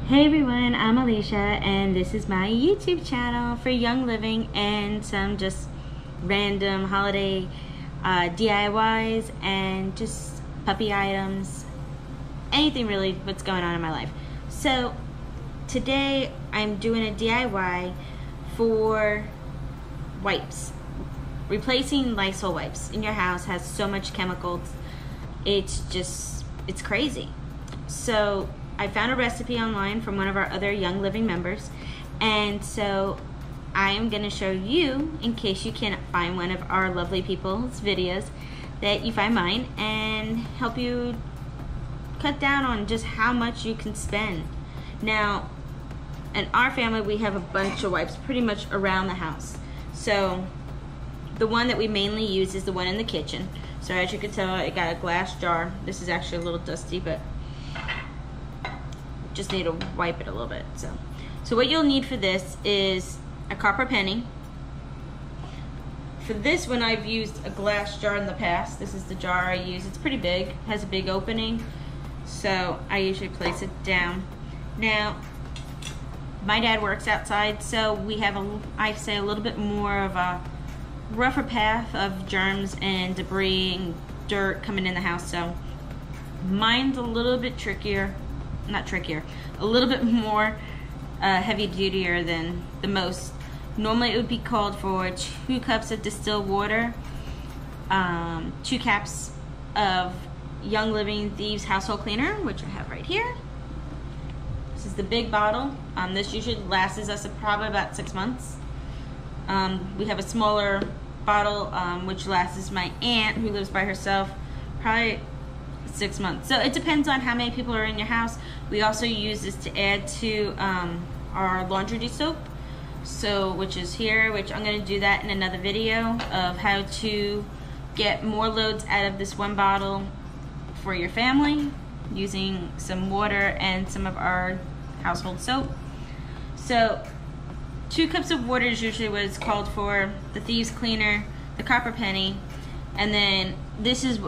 Hey everyone, I'm Alicia and this is my YouTube channel for Young Living and some just random holiday DIYs and just puppy items, anything really what's going on in my life. So today I'm doing a DIY for wipes. Replacing Lysol wipes in your house has so much chemicals, it's crazy. So I found a recipe online from one of our other Young Living members, and so I am going to show you, in case you can't find one of our lovely people's videos, that you find mine and help you cut down on just how much you can spend. Now, in our family, we have a bunch of wipes pretty much around the house. So the one that we mainly use is the one in the kitchen. So as you can tell, it got a glass jar. This is actually a little dusty, but just need to wipe it a little bit. So what you'll need for this is a copper penny. For this one, I've used a glass jar in the past. This is the jar I use. It's pretty big, has a big opening, so I usually place it down. Now, my dad works outside, so we have I'd say a little bit more of a rougher path of germs and debris and dirt coming in the house, so mine's a little bit trickier. Not trickier, a little bit more heavy dutier than the most. Normally it would be called for 2 cups of distilled water, 2 caps of Young Living Thieves household cleaner, which I have right here. This is the big bottle. This usually lasts us probably about 6 months. We have a smaller bottle which lasts my aunt who lives by herself probably 6 months. So it depends on how many people are in your house. We also use this to add to our laundry soap, which is here, which I'm going to do that in another video of how to get more loads out of this one bottle for your family using some water and some of our household soap. So 2 cups of water is usually what it's called for, the Thieves cleaner, the copper penny, and then this is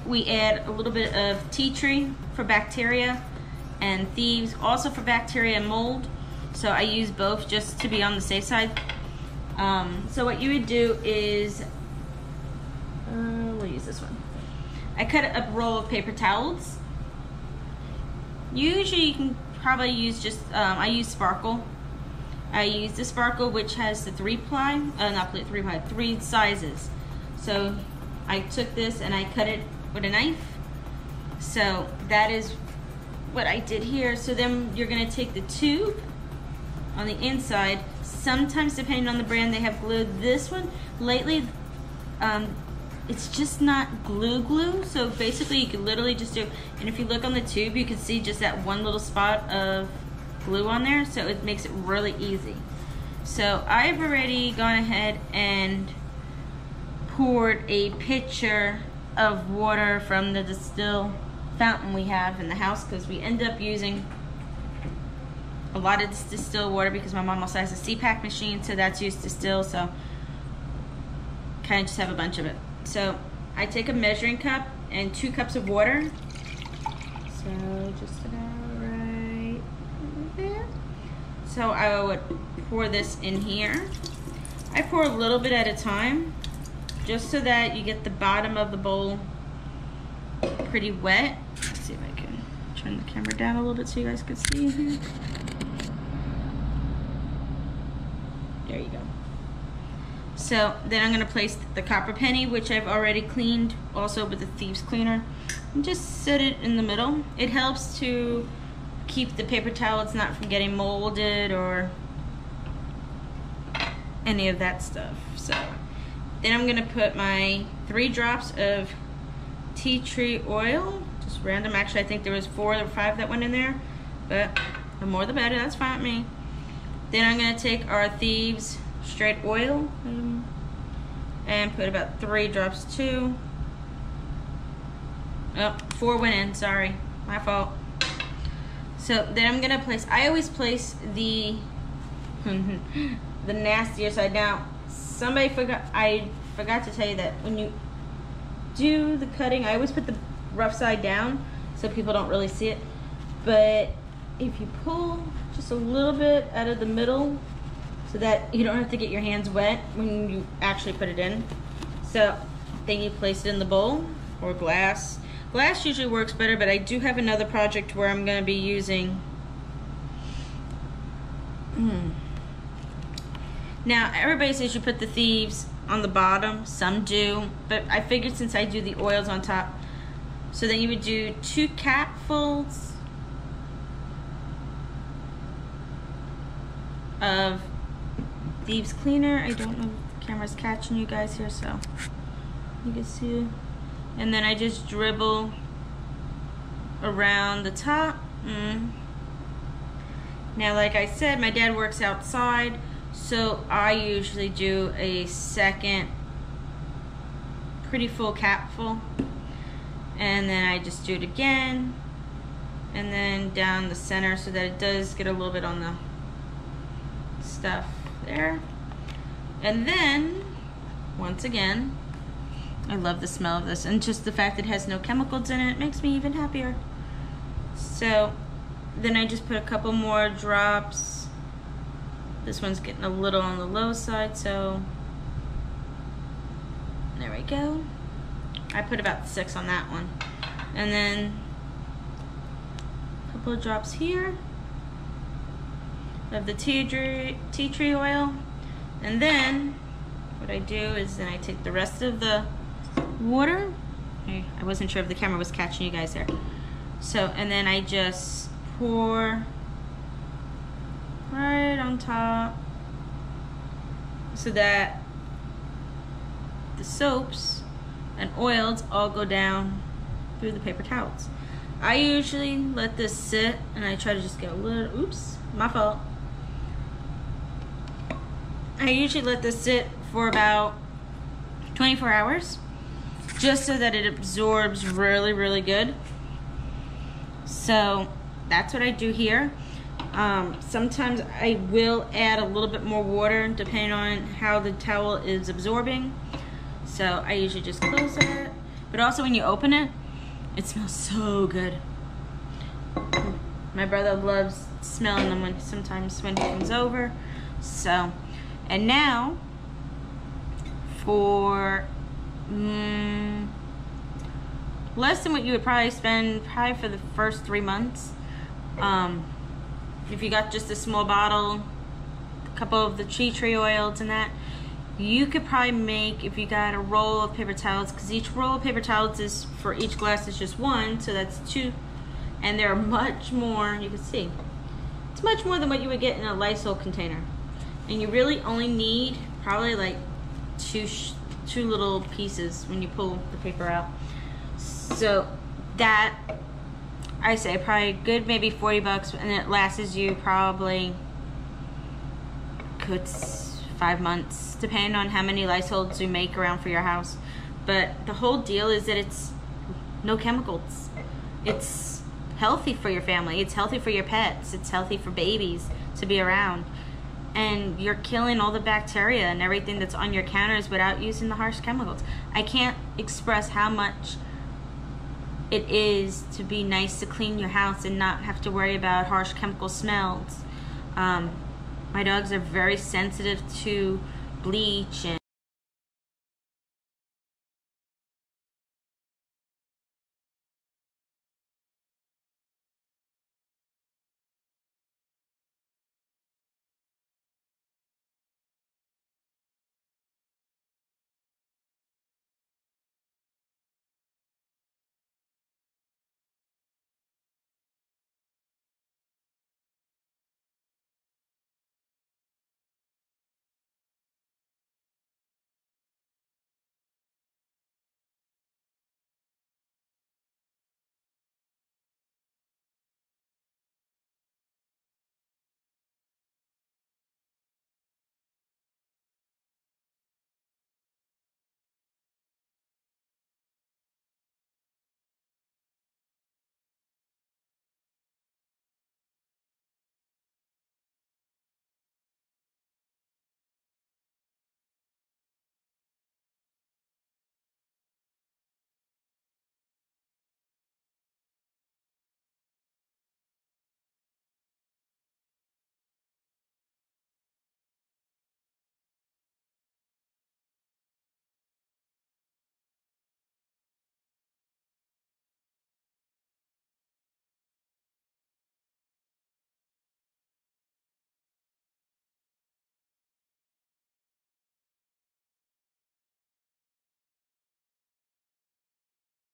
we add a little bit of tea tree for bacteria and Thieves also for bacteria and mold. So I use both just to be on the safe side. So what you would do is, we'll use this one. I cut a roll of paper towels. Usually you can probably use just, I use Sparkle. I use the Sparkle, which has the 3-ply, not 3-ply, 3 sizes. So I took this and I cut it with a knife. So that is what I did here. So then you're gonna take the tube on the inside. Sometimes, depending on the brand, they have glue. This one, lately, it's just not glue. So basically you can literally just do, and if you look on the tube, you can see just that one little spot of glue on there. So it makes it really easy. So I've already gone ahead and poured a pitcher of water from the distill fountain we have in the house, because we end up using a lot of this distilled water because my mom also has a CPAC machine, so that's used to distill, so kind of just have a bunch of it. So I take a measuring cup and 2 cups of water, so just about right there. So I would pour this in here. I pour a little bit at a time, just so that you get the bottom of the bowl pretty wet. Let's see if I can turn the camera down a little bit so you guys can see here. There you go. So then I'm gonna place the copper penny, which I've already cleaned also with the Thieves cleaner, and just set it in the middle. It helps to keep the paper towels not from getting molded or any of that stuff. So then I'm gonna put my 3 drops of tea tree oil, just random. Actually, I think there was 4 or 5 that went in there, but the more the better, that's fine with me. Then I'm gonna take our Thieves straight oil and put about 3 drops too. Oh, 4 went in, sorry, my fault. So then I'm gonna place, I always place the the nastier side. Now, I forgot to tell you that when you do the cutting, I always put the rough side down so people don't really see it. But if you pull just a little bit out of the middle so that you don't have to get your hands wet when you actually put it in. So then you place it in the bowl or glass. Glass usually works better, but I do have another project where I'm going to be using Now everybody says you put the thieves on the bottom, some do, but I figured since I do the oils on top, so then you would do 2 capfuls of thieves cleaner. I don't know if the camera's catching you guys here, so you can see it. And then I just dribble around the top. Now, like I said, my dad works outside, so I usually do a second pretty full capful, and then I just do it again, and then down the center so that it does get a little bit on the stuff there. And then once again, I love the smell of this, and just the fact that it has no chemicals in it makes me even happier. So then I just put a couple more drops. This one's getting a little on the low side, so there we go. I put about 6 on that one. And then a couple of drops here of the tea tree oil. And then what I do is then I take the rest of the water. I wasn't sure if the camera was catching you guys there. So, and then I just pour right on top so that the soaps and oils all go down through the paper towels. I usually let this sit, and I try to just get a little, oops, my fault. I usually let this sit for about 24 hours just so that it absorbs really, really good. So that's what I do here. Sometimes I will add a little bit more water depending on how the towel is absorbing. So I usually just close it. But also when you open it, it smells so good. My brother loves smelling them sometimes when he comes over. So, and now for less than what you would probably spend for the first 3 months. If you got just a small bottle, a couple of the tea tree oils and that, you could probably make, if you got a roll of paper towels, because each roll of paper towels is, for each glass is just 1, so that's 2, and they're much more, you can see, it's much more than what you would get in a Lysol container. And you really only need probably like two little pieces when you pull the paper out. So that, I say probably good, maybe 40 bucks, and it lasts you probably good 5 months, depending on how many Lysols you make around for your house. But the whole deal is that it's no chemicals. It's healthy for your family. It's healthy for your pets. It's healthy for babies to be around. And you're killing all the bacteria and everything that's on your counters without using the harsh chemicals. I can't express how much it is to be nice to clean your house and not have to worry about harsh chemical smells. My dogs are very sensitive to bleach and